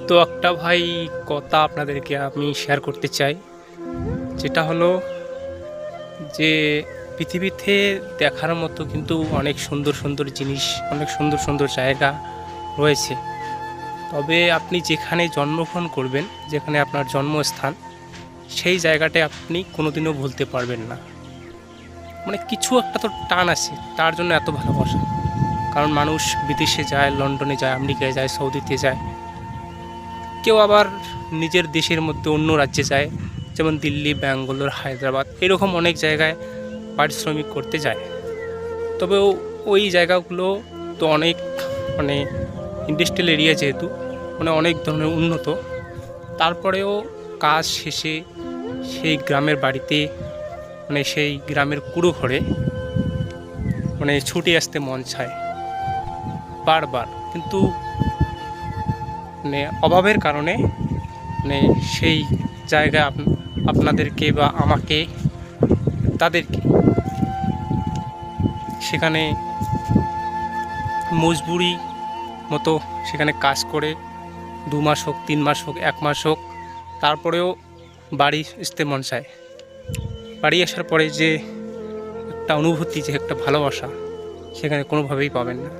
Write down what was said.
তো একটা ভাই কথা আপনাদেরকে আমি শেয়ার করতে চাই, যেটা হলো যে পৃথিবীতে দেখার মতো কিন্তু অনেক সুন্দর সুন্দর জিনিস, অনেক সুন্দর সুন্দর জায়গা রয়েছে। তবে আপনি যেখানে জন্মগ্রহণ করবেন, যেখানে আপনার জন্মস্থান, সেই জায়গাটায় আপনি কোনোদিনও ভুলতে পারবেন না। মানে কিছু একটা তো টান আছে, তার জন্য এত ভালোবাসা। কারণ মানুষ বিদেশে যায়, লন্ডনে যায়, আমেরিকায় যায়, সৌদিতে যায়, কেউ আবার নিজের দেশের মধ্যে অন্য রাজ্যে যায়, যেমন দিল্লি, ব্যাঙ্গালোর, হায়দ্রাবাদ, এরকম অনেক জায়গায় পারিশ্রমিক করতে যায়। তবে ওই জায়গাগুলো তো অনেক মানে ইন্ডাস্ট্রিয়াল এরিয়া, যেহেতু মানে অনেক ধরনের উন্নত, তারপরেও কাজ শেষে সেই গ্রামের বাড়িতে, মানে সেই গ্রামের কুড়ো ঘরে মানে ছুটে আসতে মন চায় বারবার। কিন্তু মানে অভাবের কারণে মানে সেই জায়গায় আপনাদেরকে বা আমাকে, তাদেরকে সেখানে মজবুরি মতো সেখানে কাজ করে 2 মাস হোক, 3 মাস হোক, 1 মাস হোক, তারপরেও বাড়ি আসতে মন চায়। বাড়ি আসার পরে যে একটা অনুভূতি, যে একটা ভালোবাসা, সেখানে কোনোভাবেই পাবেন না।